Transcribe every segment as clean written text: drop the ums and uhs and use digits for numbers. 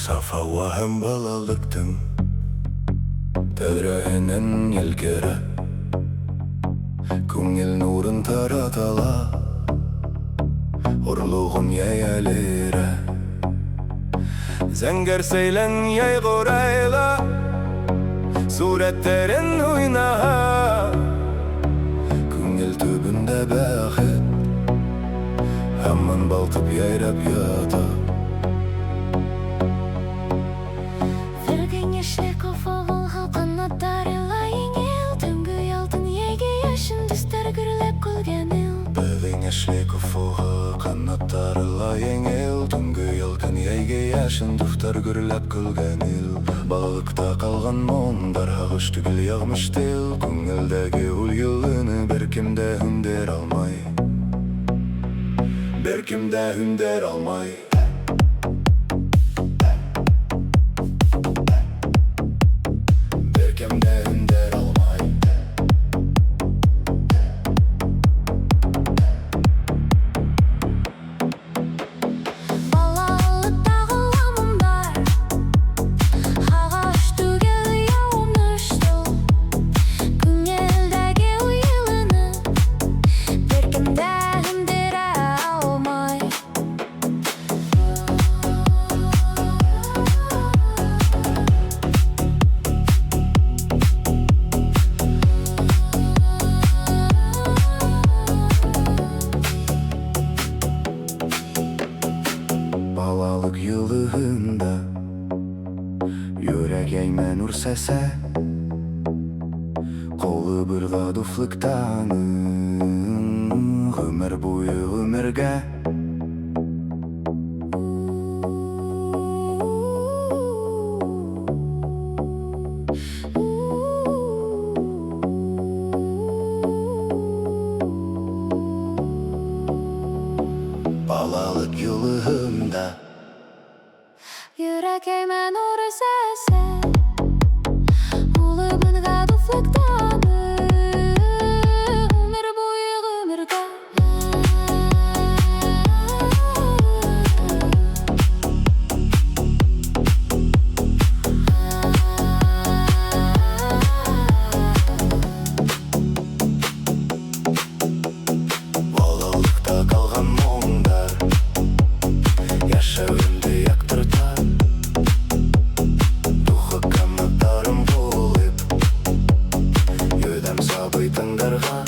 Saf hava hem balalıktın Tedreğinin yelkere Көңіл нурын таратала Ұрлығын яялері Зәңгер сейлен яй ғорайла Суреттерін ойна Көңіл түбінде бәхет Хамман балтып яйрап ята Kanatlarla yengil Түнгі елкін ейге яшын Дуфтар күрләп күлгән ил Балықта қалған мондар Ағыш түгіл яғмыш тел Күңілдәге ул йылыны Беркімдә хүндер алмай Беркімдә хүндер алмай Балалык йылыгында йөрәк әймән үрсәсә, колы бырга дуфлыктаны гомер буе гомергә. Балалык йылыгында йөрәк әймән үрсәсә, колы бырга дуфлыктаны гомер буе гомергә. Балалыкта калган моңдар яшәвемде яктырта, духы канаттарым булып йөдәм сабый тыңдарга.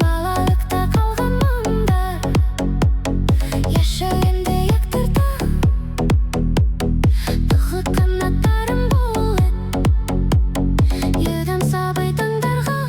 Балалыкта калган моңдар яшәвемде яктырта, духы канаттарым булып йөдәм сабый тыңдарга.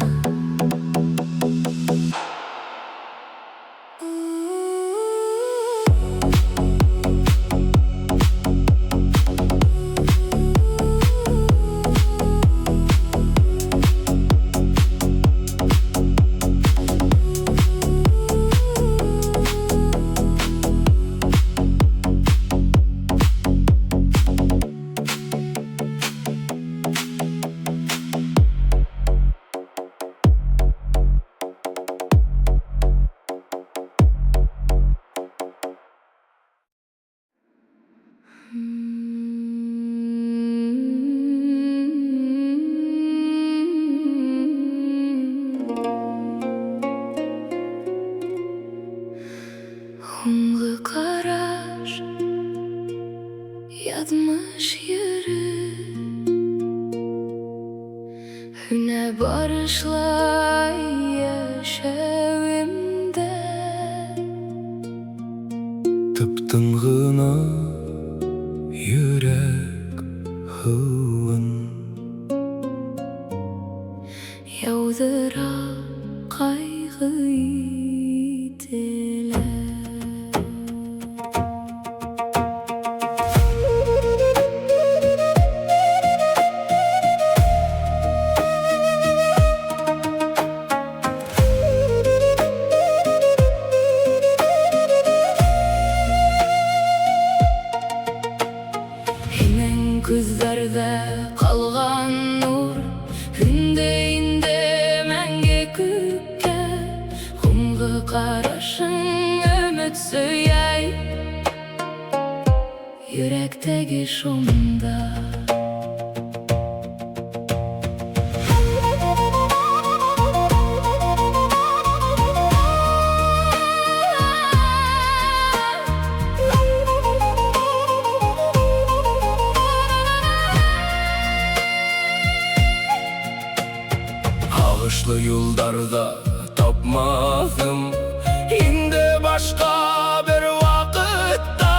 Һуңгы караш, язмыш йөрәк, һөнә барышлай яшәвемдә. Тыптың гына йөрәк һуын Яудыра кайгы ителә. Һинең күзләрдә калган нур, инде мәңге күккә. Һуңгы карашың өмет сөяй йөрәктәге шомда. Агышлы юлдарда тапмадым инде башка бер вакытта.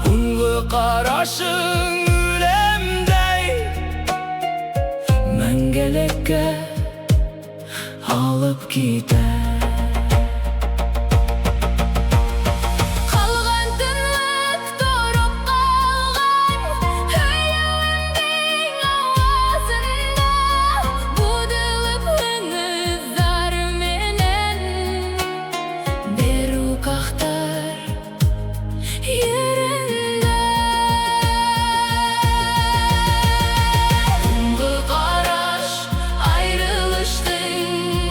Һуңгы карашың үлемдәй мәңгелеккә алып китә. Калган тынлык торып калган һөйләвемнең авазында, будылып ыңгыздар менән берүк актар йөрәгендә. Һуңгы караш, аерылыштың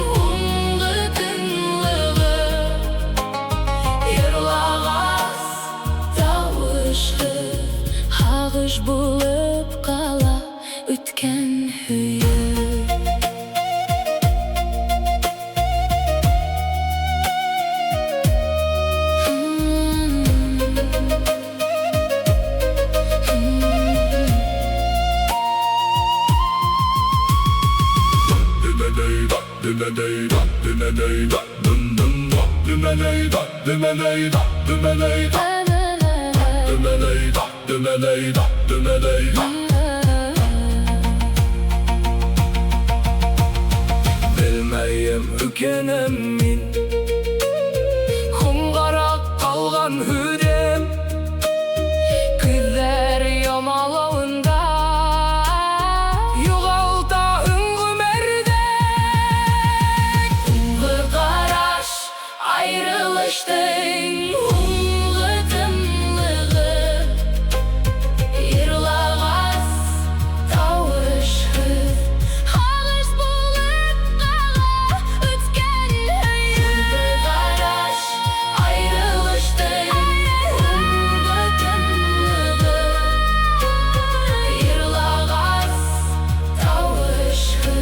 һуңгы тынлыгы, йырлагас тавышы һагыш булып кала үткән һөйе. dümeleyda, dümeleyda, dümeleyda, dümeleyda, dümeleyda, dümeleyda. Bilmeyim ükenem min, hungarak kalgan hüdem, kızlar yamalağında yuğalta üngümerdek. Hunғы qaraş ayrılıştın, hunғы tımlığı yırlağaz tavışkı hağış bulup qala ötken hüyü. Hunғы qaraş ayrılıştın, hunғы tımlığı yırlağaz tavışkı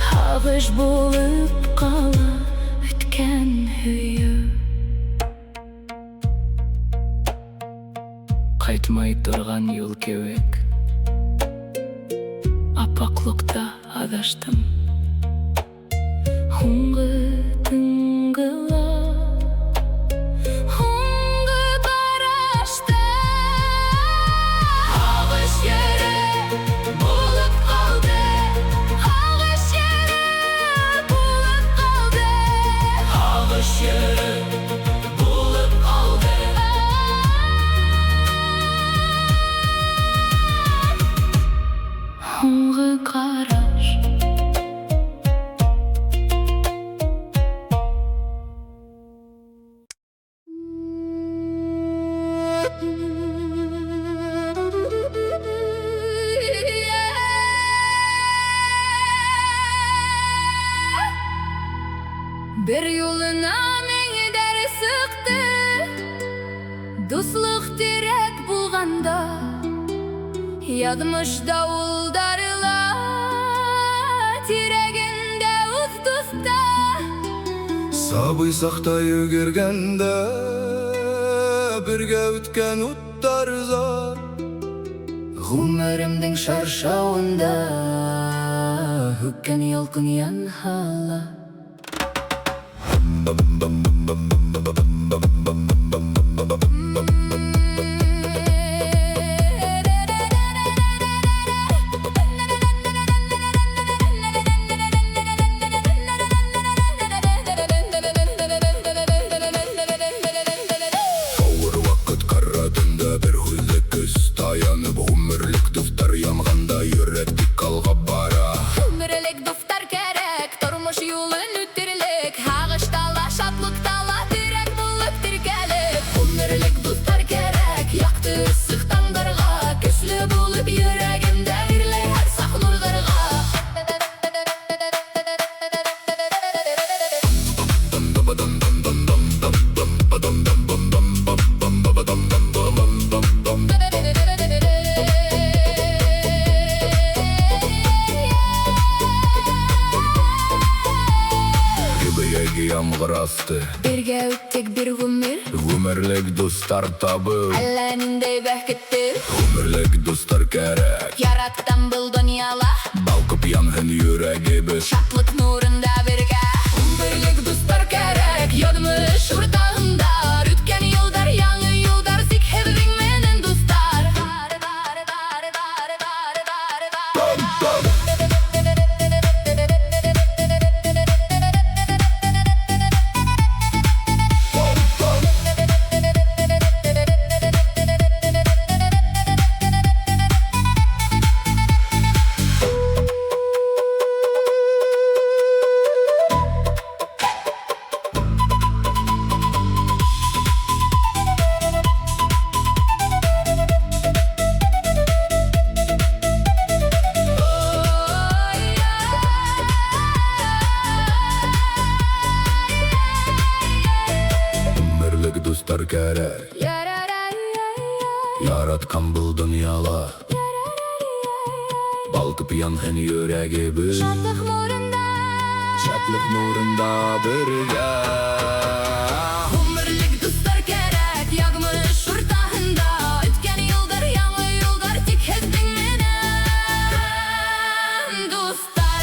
hağış bulup qala ötken hüyü. Қайтмай тұрған yol кебек, апақлықта адаштым. Hunғы тыңғыла, hunғы қарашта ағыш ері болып қалды, ағыш ері болып қалды, ағыш ері болып қалды. Hunғы қараш Bir yoluna meni deri sıktı, dostluk direk bulganda, yazmış davuldarla tireginde uz dosta. Сабый сақтай өгергенде бірге өткен уттар зар. Ғұмырымдың шаршауында өккен елкін янхала. Ауыр уақыт қара түнде бір хүлі күз таянып, ғұмырлік дұфтар янғанда үйреттік алға бара. Өмірлік дуфтар керек, тұрмыш юлын үттірлік, ағыштала, шатлықтала, тірек болып тіркеліп. Өмірлік дуфтар керек, яқты үссік таңдарға, күшлі болып жүрегімде үрлей әрсақ нұрдарға. Кебеяги ямғырасты, Бірге өттік бір ғұмыр, ғұмырлік достар табы. әлләніндей бәхкетті, Ғұмырлік достар керек, яраттан бұл дүнияла, балқып янғын жүрегіміз. шатлық нұрында бірге. Өмірлік достар керек, ядмыш ұртағында, өткен елдар, яңы елдар, сикхевдің менің достар. Өмірлік достар керек, яратқан бұл дүнияла, балқып янғын жүрегіміз. Шатлық нұрында, Шатлық нұрында бірге. өмірлік достар керек, ягмыш ұртағында, өткен елдар, яңы елдар, тек хездің менің достар.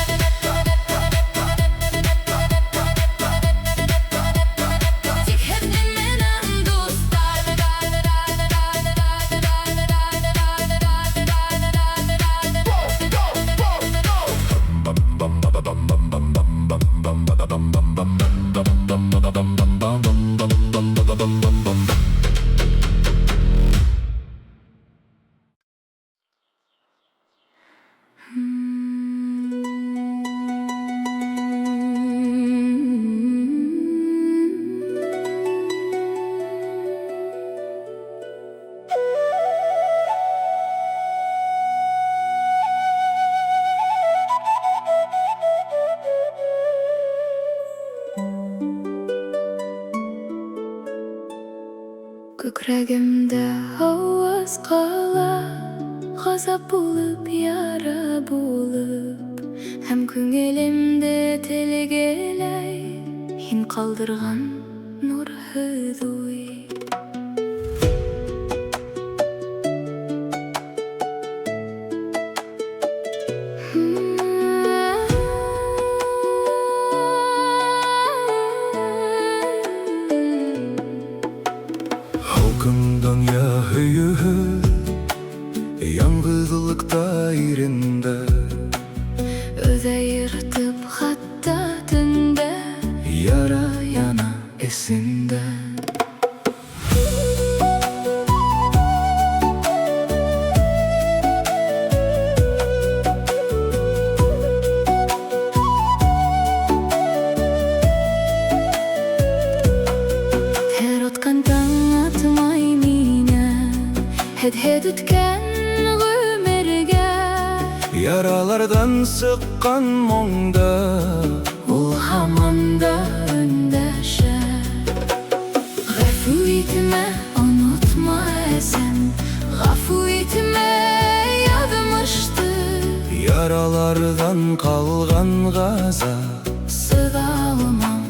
Көкірегімді ауыз қала, ғазап болып, яра болып, һәм көңілімді тілгелей, һин қалдырған нұрһыҙ уй. Halkımdan ya hüyühü Yalnızlıkta irinde Öze yırtıp hatta tünde, Yara yana esinde her otkan taң atmay mine, hed ütken gümürge. Yaralardan sıkkan monda Ул һаман да өндәшә. Гафу итмә, онотма әсән, гафу итмә яҙмышты. Yaralardan kalgan gaza Сыға алмам,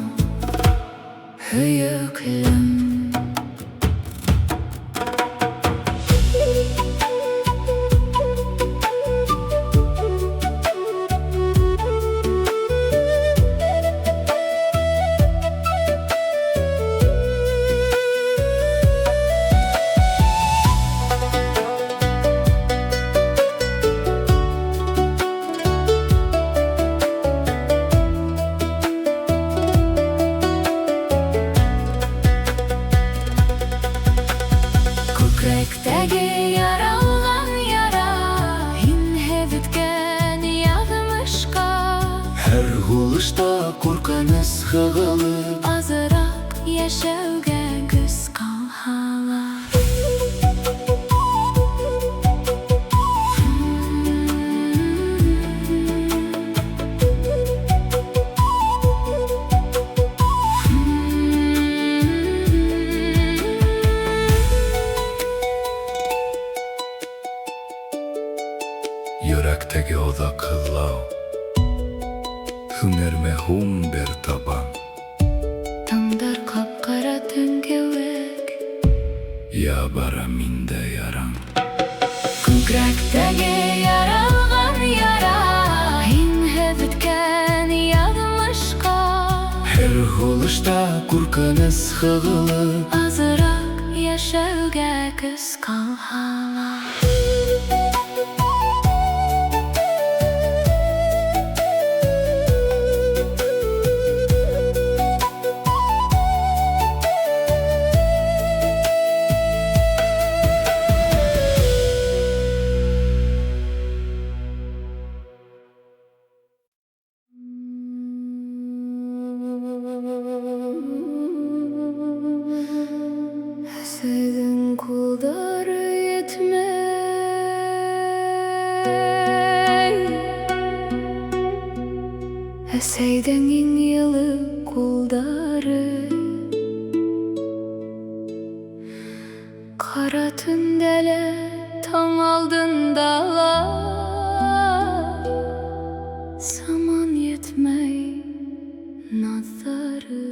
һөйөклөм. Күкрәктәге яралган яра, һин һәвиткән яҙмышҡа. Her hulышта куркыныс һығылып Азыраҡ йәшәүгә көс ҡалһа. Yürekteki oda kıllau Hünerme hum ber taban Таңдар ҡап-ҡара төн кеүек, Ya bara minde yaran күкрәктәге яралган яра, һин һәвиткән яҙмышҡа. Her hulышта куркыныс һығылып Азыраҡ йәшәүгә көс ҡалһа. Сезин кулдары етмей, әсәйдең иң йылы кулдары. Ҡара төндә лә таң алдында ла саман етмәй наҙҙары.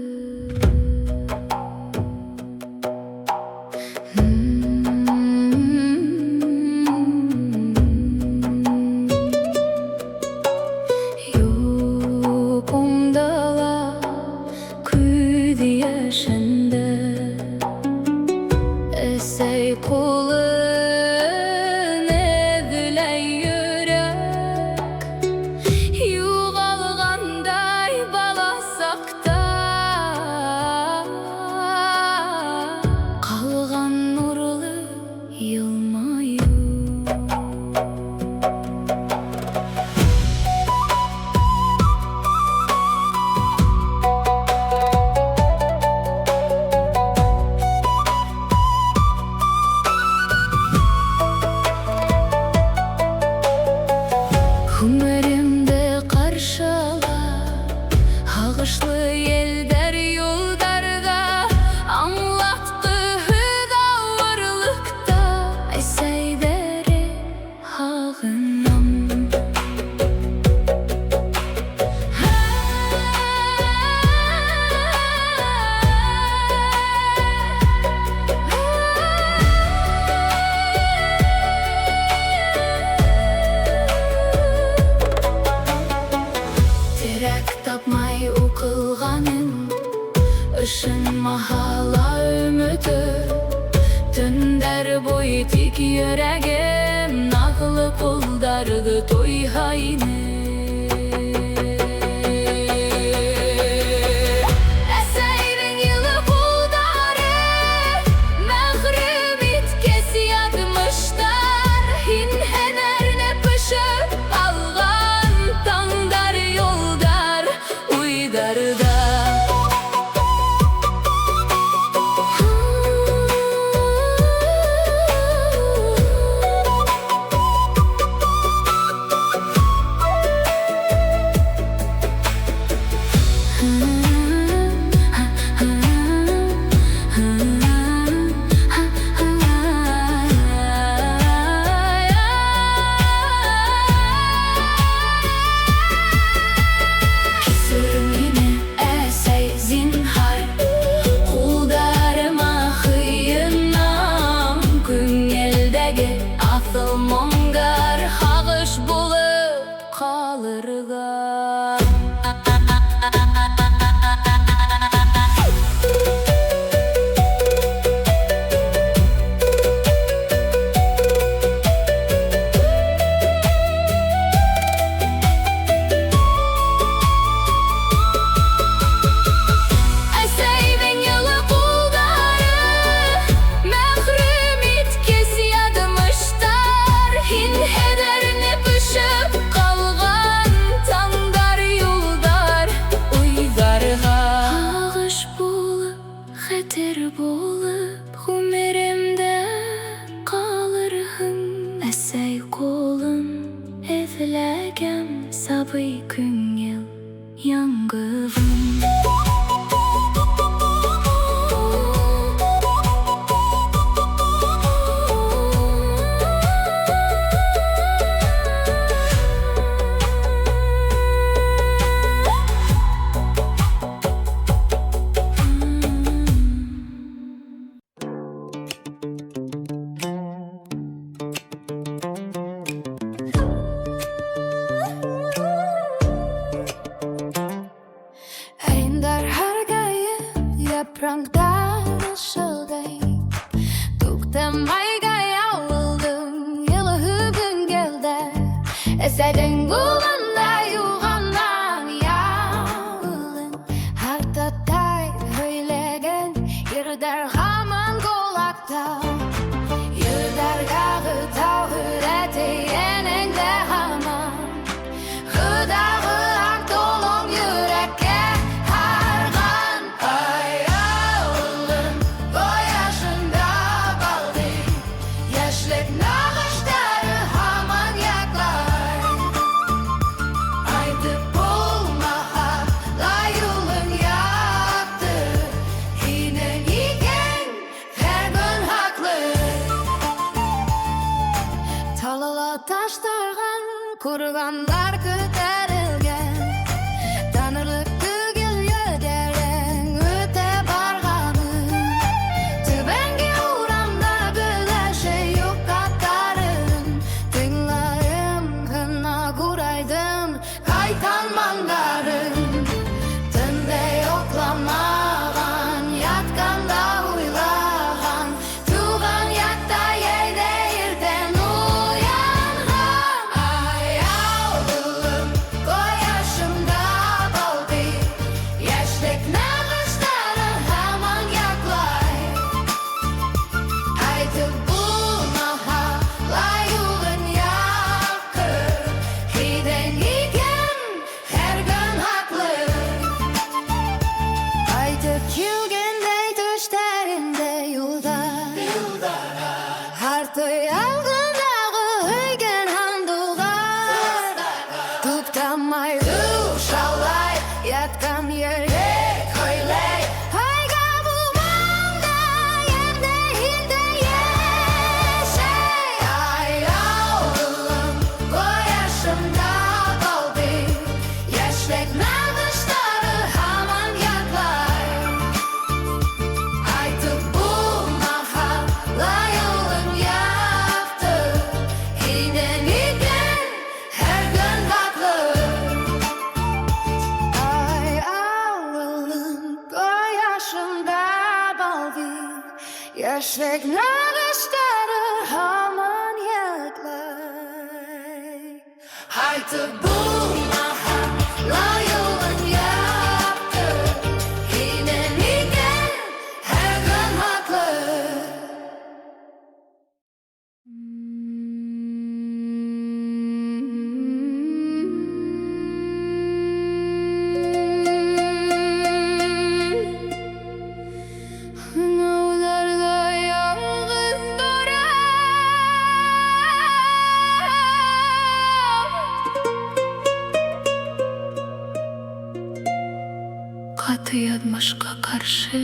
Юҡымда ла күҙ йәшендә әсәй ҡулын эҙләй йөрәк, юғалғандай бала саҡта. Toy tik yüregim nağlı puldardı toy hayne. Mongar hağış bulup kalırga. Humerimde kalırhın esey kolum eflegem sabı küngel yangıvım. Yaprağdan ışılday Tuktamayga yavıldım Yılı gün geldi Esedin kulunda yuğandan yavılın Hatta tay höylegen Yırder haman kolakta Yırder gağı tav hüreti Yenende haman Hıdağı ak dolum yürekke taşlargan kurganlar köterilgen Tanrılık tügül yöderen öte barganı Tübengi uğramda güleşe yok katarın Tınlarım kına kuraydım kaytan mangarın Tünde yoklamağan yatkanda uylagan Tuğan yakta yeyde irten Yatkan yere koylay Hayga bulmamda Yemde hilde yeşey Ay yavrum Koyaşımda kaldı Yaşlek nalışları Haman yaklay Aytıp bu mahalla Yolun yaktı İden iden Her gün haklı Yaşlık nalışları hamon yodlay. Aytib bo'lmaha loyog'in yapti. Inanigan har kun haqli. Hınavlarda yalnız duram. Katı yazmışka karşı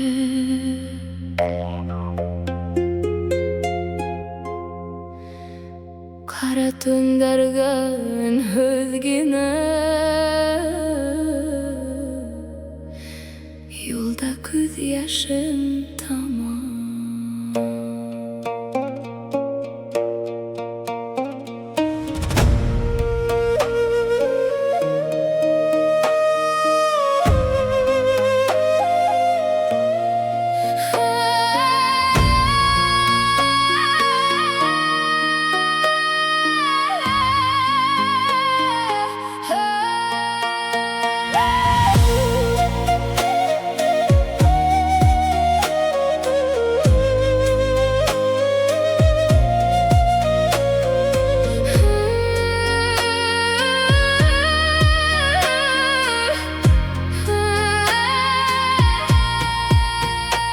Kara tündergen hızgine Yolda göz yaşım tamam.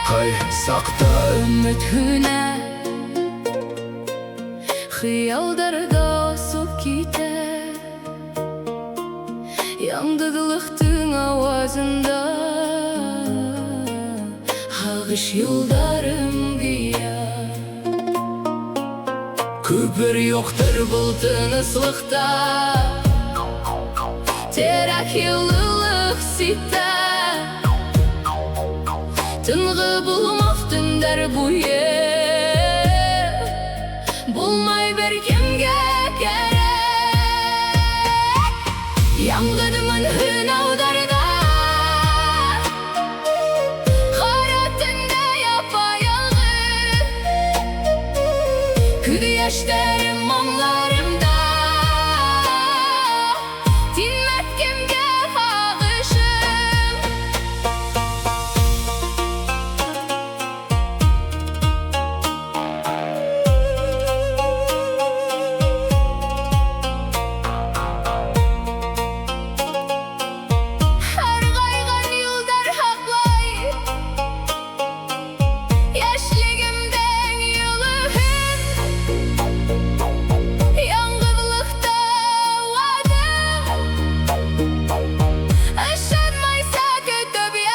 Hay sakta Ümit hüne Hıyaldarda osup gider Yalnızlıktın avazında Hağış yoldarım giyer Köpür yoktur bultun ıslıkta Terak yıllılık sitte Tıngı bulmak dündər bu yer Bulmay bir kimge gerek Yangıdımın hınavdarda Kara tünde yapayalnız Küdü yaşlarım onlarımda Dinmet kimge ağışım Her kaygan yıldar haklay Yaşligimden yılıhın Yangıdılıkta vadım Aşanmaysa kötü bir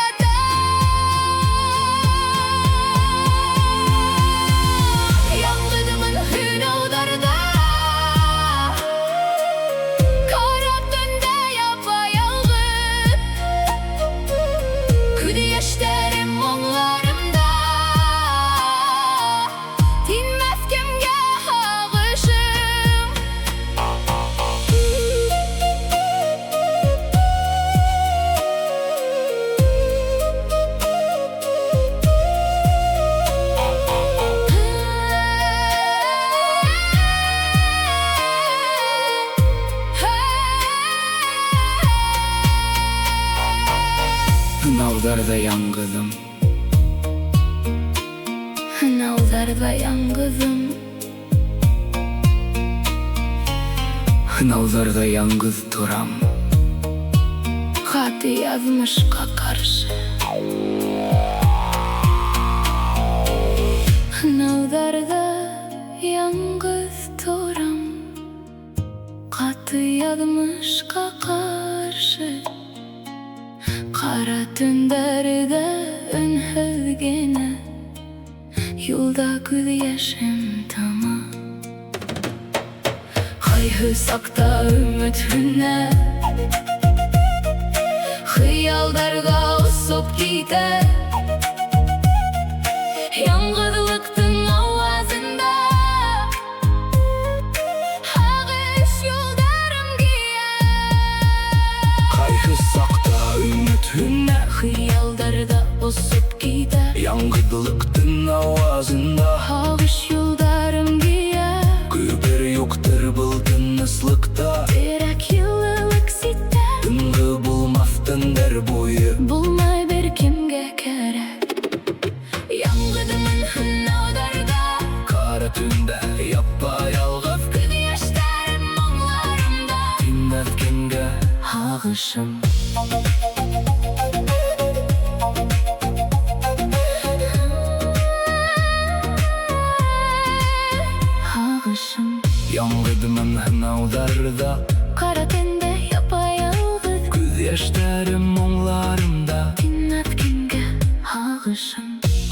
Yangıdımın hünavdarda Kara tünde yapayalnız Küdü yaşlarım onlarımda Dinmez kimge ağışım Hınavdarda yangıdım Hınavdarda yalnızım Hınavdarda yalnız duram Katı yazmışka karşı Hınavdarda yalnız duram Katı yazmışka karşı Kara tünderde ünsüz gene Yolda göz yaşım tamam Hayhı sakta ümit hüne Hıyaldarga usup gider Yangıdılıktın avazında Hağış yoldarım giyer Kaygı sakta ümit hünne Hıyaldarda usup gider Yangıdılıktın avazında Hağış yoldarım giyer Ağışım Ağışım Яңғыдымын hınavdarda Kara tende yapayalğız Göz yaşlarım мұңларымда Dinlet kimge ağışım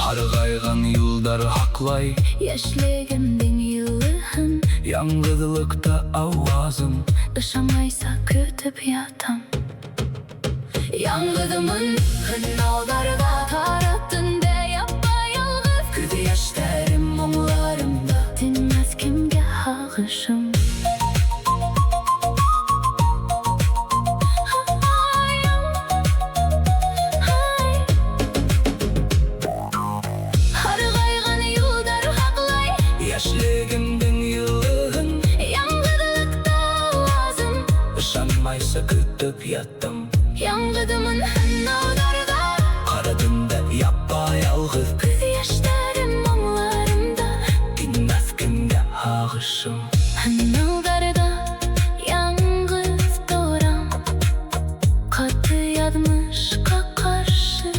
Арғайған yılдар haklay Yaşligimdin yılın Яңғыдылықта avazım Işamaysa kütüp yatam Yangıdımın hınavdarda Tarattın de yapayalğız Göz yaşlarım мұңларымda Dinmez kimge ağışım Hargaygan yıldar haklay Yaşligimdin yılın Yangıdılıkta avazım Işanmaysa kütüp yattım Yangıdımın hınavdarda Qaradımda yapayalğız Göz yaşlarım onlarımda Dinmez kimge ağışım Hınavdarda yalnız doğram Katı yazmışka karşı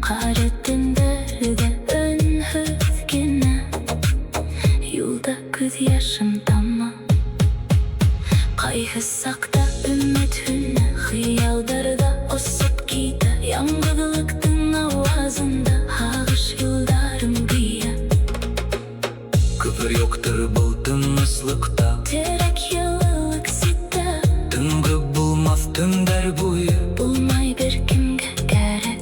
Karetinlerge önhüzgine Yolda göz yaşım tamam Kayhısak da ümmet hünne Hıyaldarda osup giydi Yangıdılıktın avazında Ağış yıldarım giye Küpür yoktur bu tınıslıkta Terek yıllık sitte Tıngı bulmaz tünder boyu Bulmay bir kimge gerek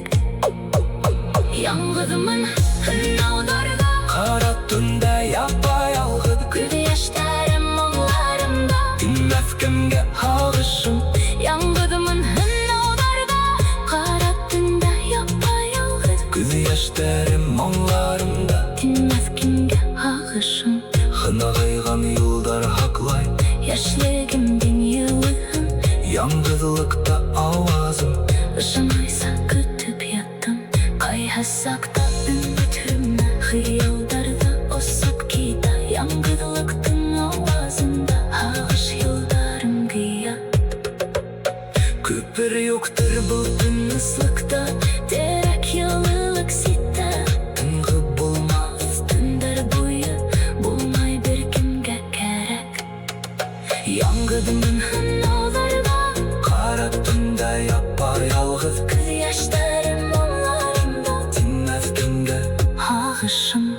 Yangıdımın hınavdarda Kara tünde yapayalğız Göz yaşlarım onlarımda Dinmez kimge ağışım Yangıdımın hınavdarda Kara tünde yapayalğız Göz yaşlarım onlarımda Dinmez kimge ağışım Hınağaygan yıllar haklay Yaşligimdin yılın Яңғыдылықта avazım Işamaysa kütüp yattım Kayhasak da ümitümle Hıyaldarda osup giydi Yangıdılıktın avazında Ağış yıldarım giya Küpür yoktur bu tınıslıkta Terek yıllık sitte Tıngı bulmaz Tünder boyu Bulmay bir kimge gerek Яңғыдымın Hınavdarda Kara tünde yapayalğız Göz yaşlarım onlarımda Dinmez kimge Ağışım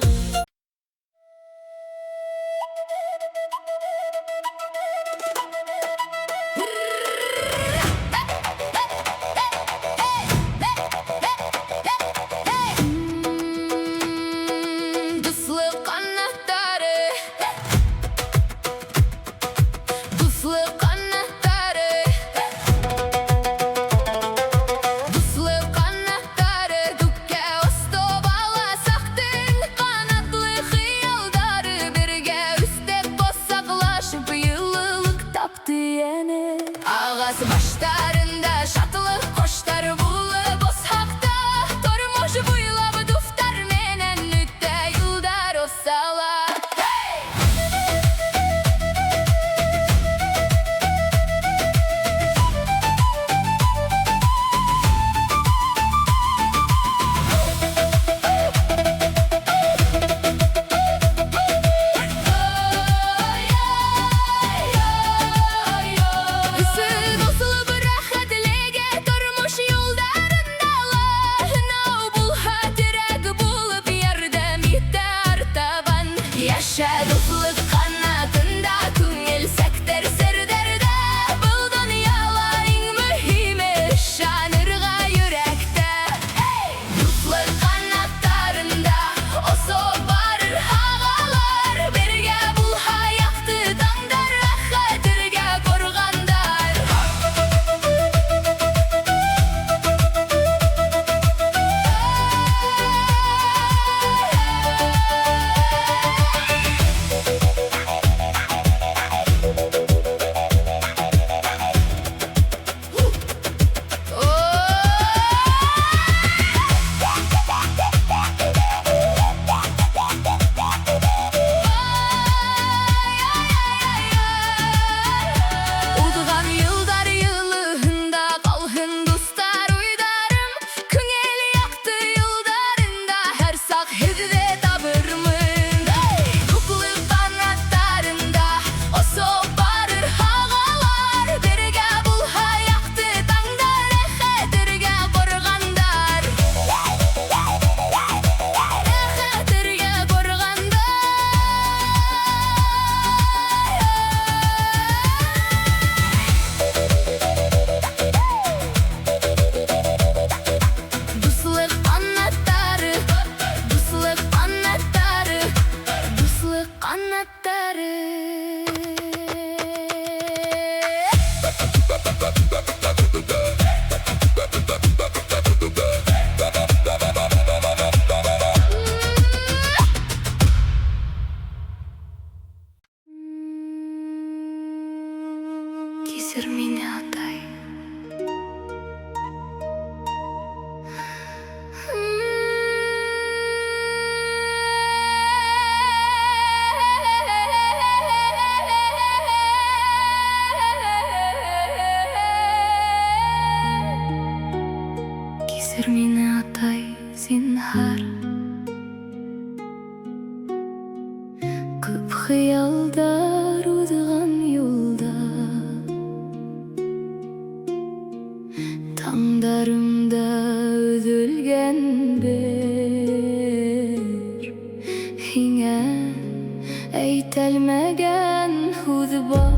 бар. Көп хыялдар узган юлда, таңдарымда үзүлгөн бир һиңә әйтелмәгән һүз бар.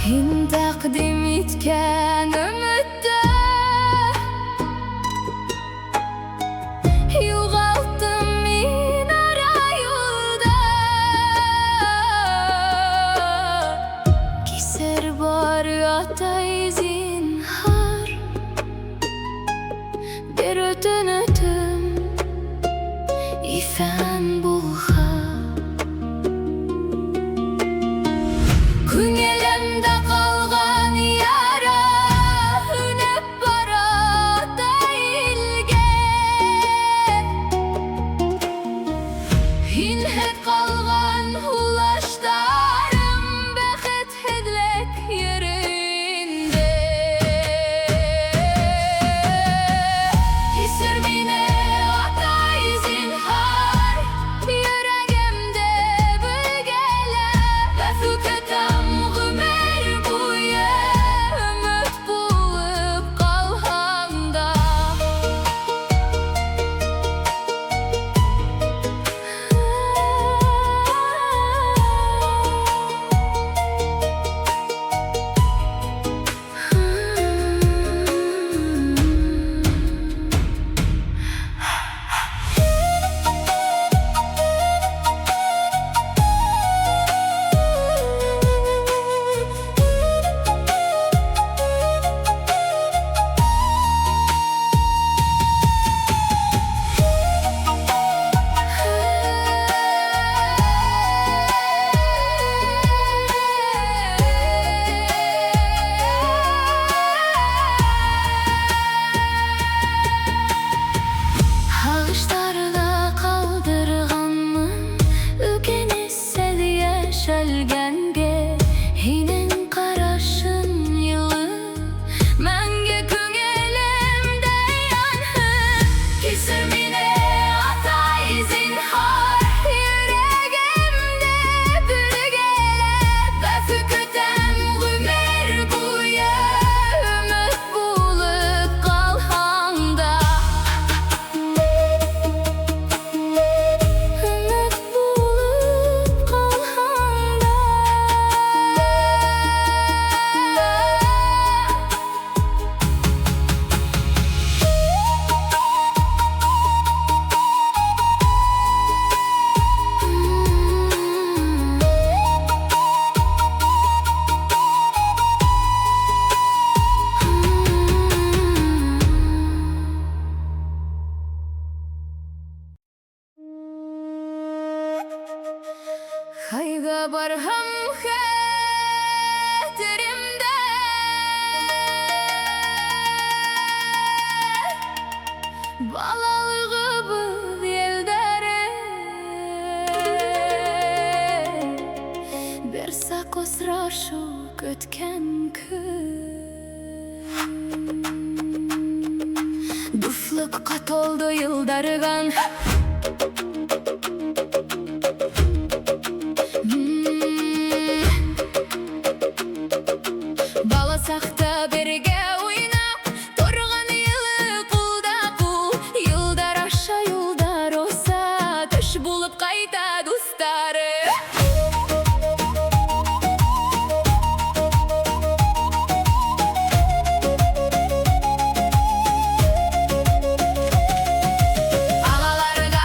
Һин тәкъдим иткән өмөттә югалттым мин ара юлда. Кисер бар атай зинһар, бер өтөнөтөм исән булһа. Күңелемдә калган яра үнәп бара илгә. Һинһез калган һулаштарым бәхетһезлек йөрәгендә. Кисер мине атай зинһар, йөрәгемдә бөлгәләп. Бәхү көтәм гомер буе, өмет булып калһаң да. Һагыштарда калдырганмын үкенесез яшәлгәнгә. Һинең карашың йылы мәңге күңелемдә янһын. Кисер мине атай зинһар, йөрәгемдә бөлгәләп. Бәхү көтәм гомер буе, өмет булып калһаң да. Өмет булып калһаң да. Кайга барһам хәтеремдә балалыгыбыз елдәре. Бер сак осрашу көткән көн. Дуслыкка толды елдарыган. Бала сакта бергә уйнап торган йылы кулда кул. Йылдар аша юлдар оса, төш булып кайта дустары. Агаларга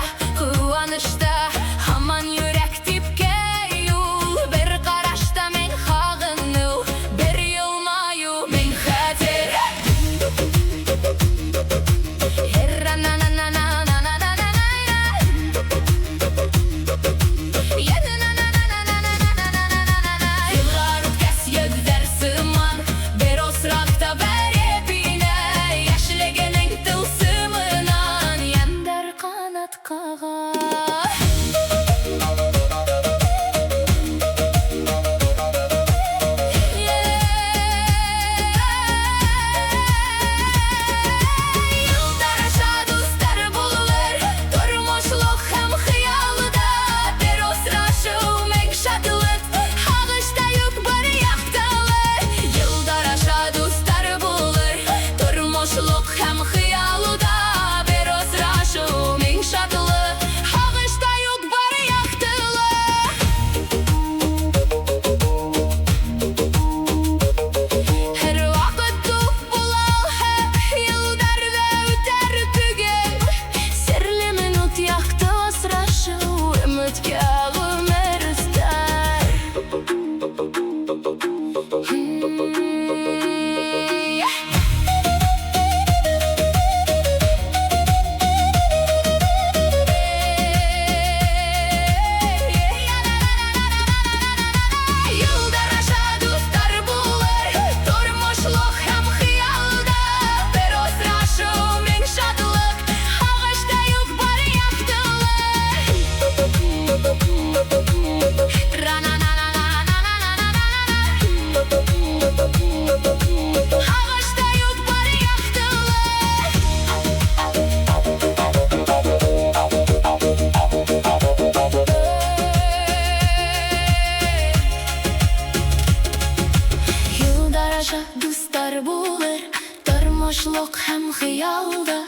хыялда,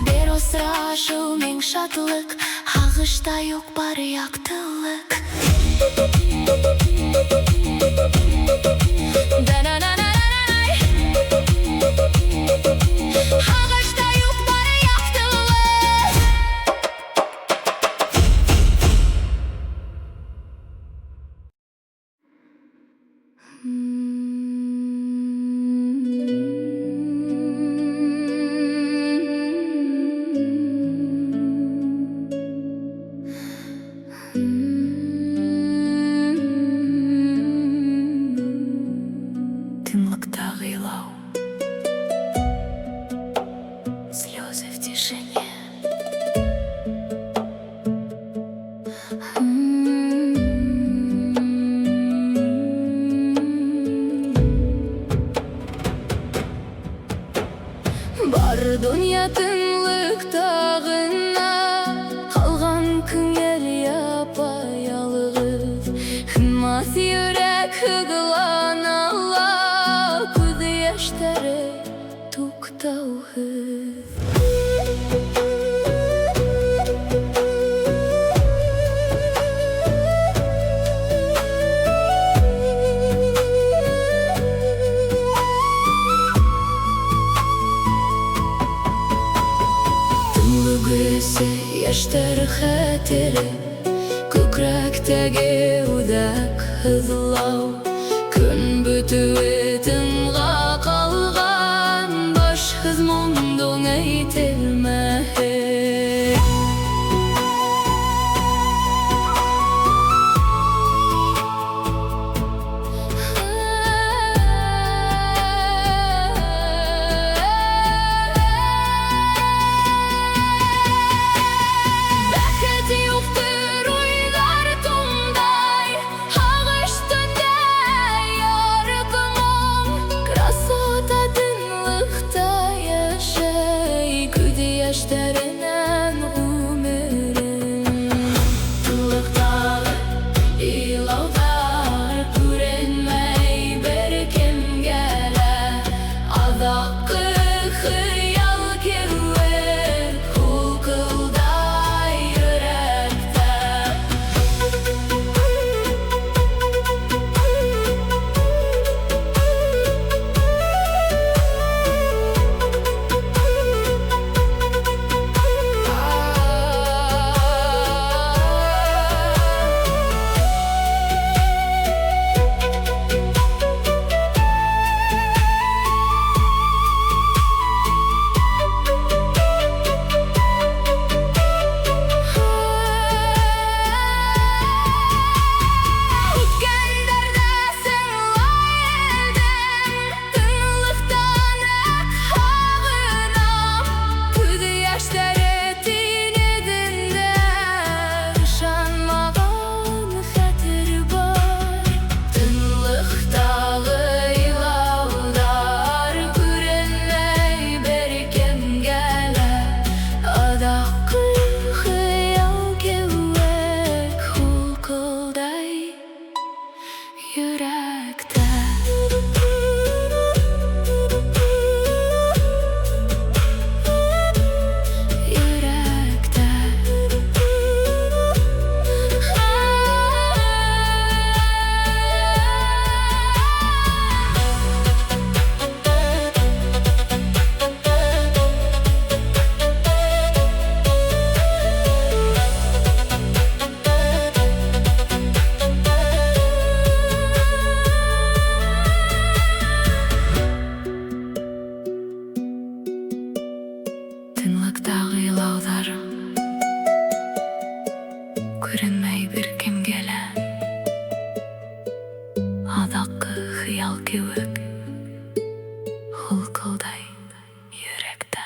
бер осрашыл мен шатлык, ағышта yok бар яктылык. Да-на-на-на-на-на-най. Ағышта yok бар яктылык. Тынлыкта гыйлау, слезы в тишине. Бар dünya тынлыкта гына, калган күңел япа-ялгыз. Хынмас йөрәк хыгылана ала, күз яшьтәре туктаусыз. Тынлыгысы яшьтәр хәтере, күкрәктәге үдәк хызлау. Күн бөтүе тынга калган, башһыз моңдың әйтелмәһе. Бәхет юктыр уйлар тумдай, ағыш төндә яркымым. Красота тынлыкта яшәй, күз яшьтәреннән гомерен. Тынлыктагы илаулар күренмәй беркемгә лә, азаккы хыял кеүек кулкылдай йөрәктә. Тынлыктагы илауларым күренмәй беркемгә лә, азаккы хыял кеүек кулкылдай йөрәктә.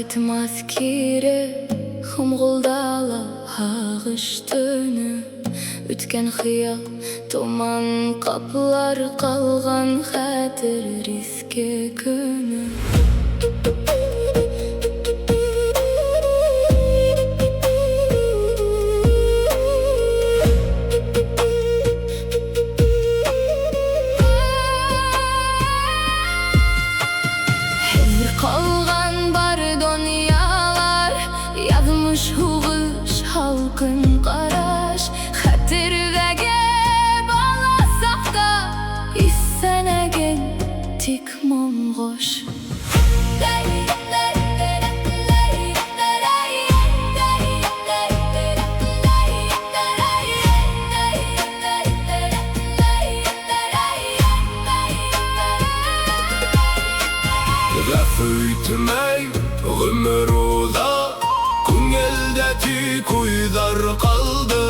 Qaytmas kiri hımgıldala hağış tönü Ütken hıyal tuman kapılar kalgan Xatir riske könü Kalgan bar dünyalar Yazmış huğuş halkın qaraş Xatirvege balasak da İssenegen tik mongoş Öйтмей ömür oda Күңелде тик уйдар қалды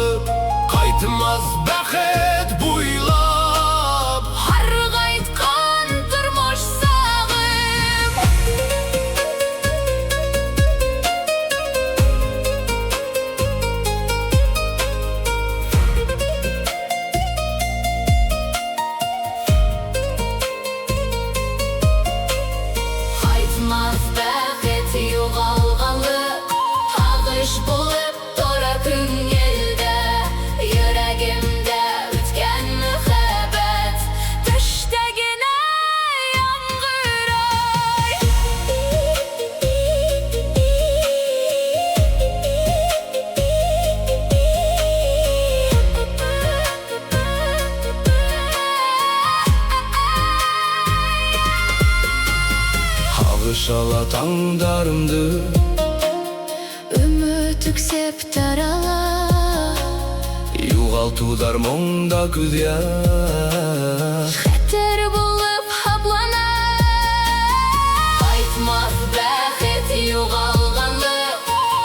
Қайтмас бақыт буйлап Hargaytkan turmuş sağım Qaytmaz baqet yo'g'alg'anli Hag'ish bo'lib tora ko'ngilda Yuragimda o'tgan muhabbat Tushdagina yomg'ir Hag'ish ala tаңдарымды Ümit yüksep tarala Юғалтудар мұңда күз яш Xatir bo'lib haplana Qaytmas baqit yo'g'alg'anli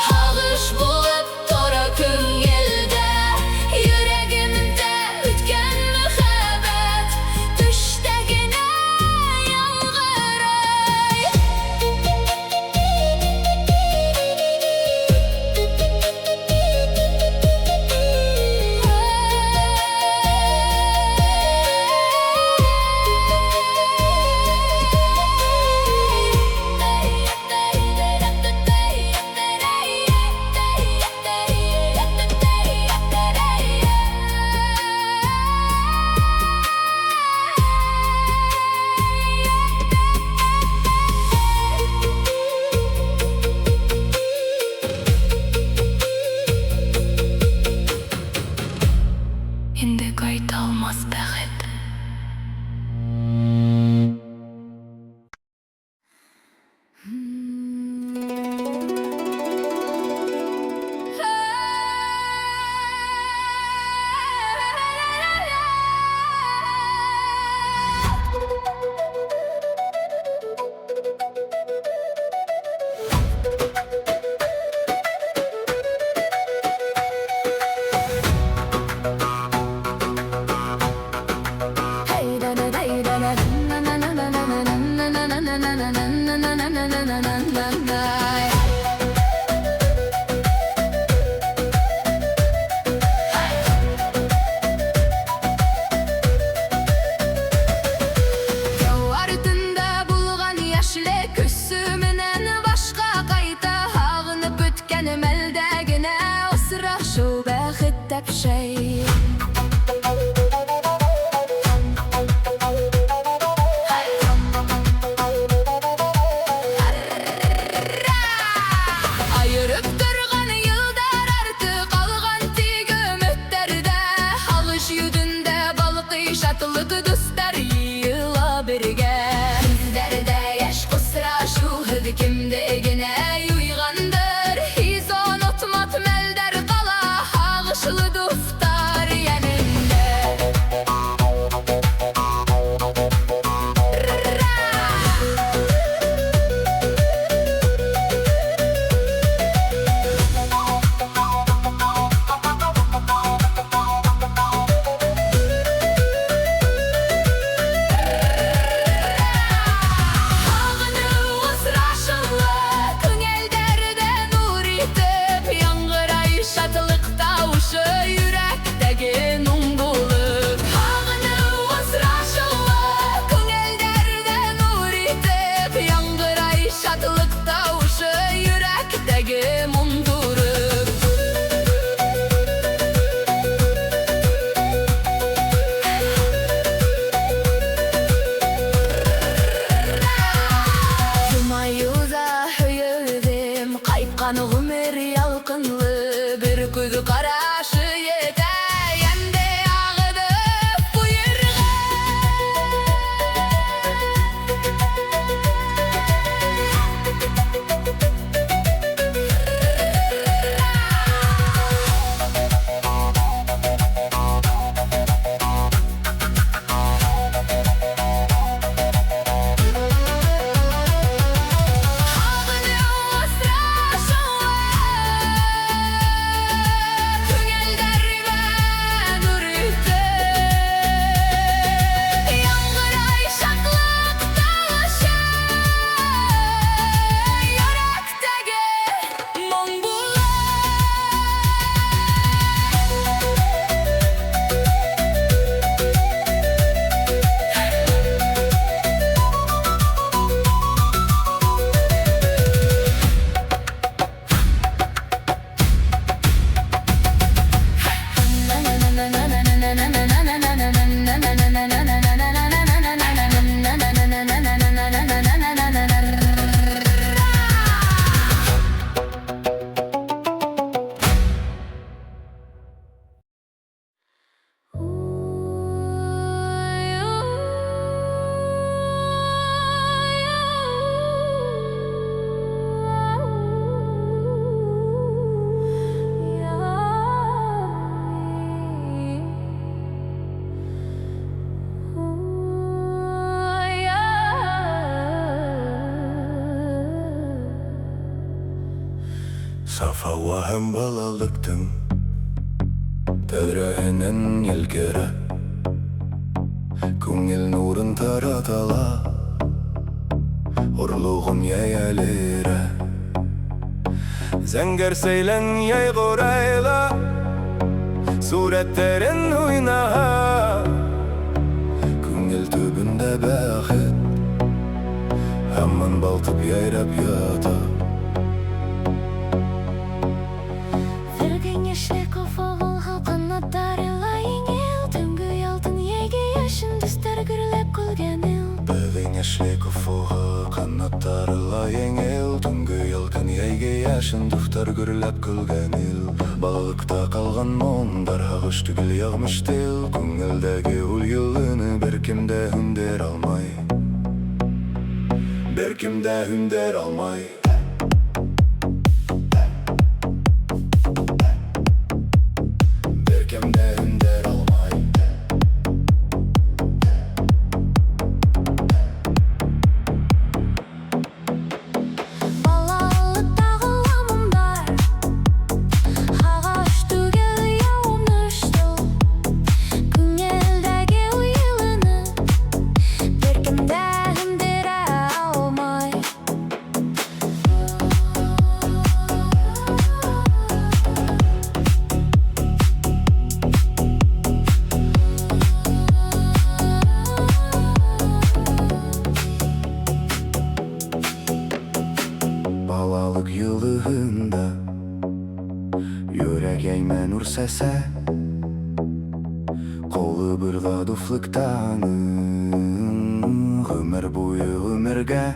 Hag'ish bo'lib tora ko'ngilda Yuragimda o'tgan muhabbat Tushdagina yomg'ir мундурып. Жумаюда хөйөдем, кайткан гүмер ялкынлы, бир күз карашы ете, энде агыдып буйрга. Saf hava hem balalıktın Tədrəhindən yelkərə Күңел нурын таратала Орлуғым яялері Зәңгәр сейлен яйғырайла Суреттерін уйнаға Күңел төбінде бәхет Әмін балтып яйрап ята Яшьлек уфуга канаттарыла еңел Түнгі ялкын яйге яшын дуфтар гүрләп көлгән ил Балыкта калган мондар һагыш түгел ягмыш тел Күңелдәге ул йылыны беркемдә хүндер алмай Беркемдә хүндер алмай Балалык йылыгында Йөрәк әймә нур сәсә Колы бер гадуфлыктаны Гомер буе гомергә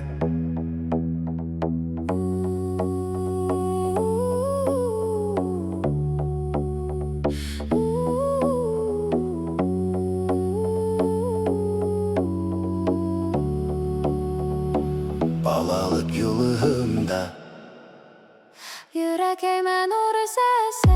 Балалык йылыгында Йөрәк әймә нуры сәсе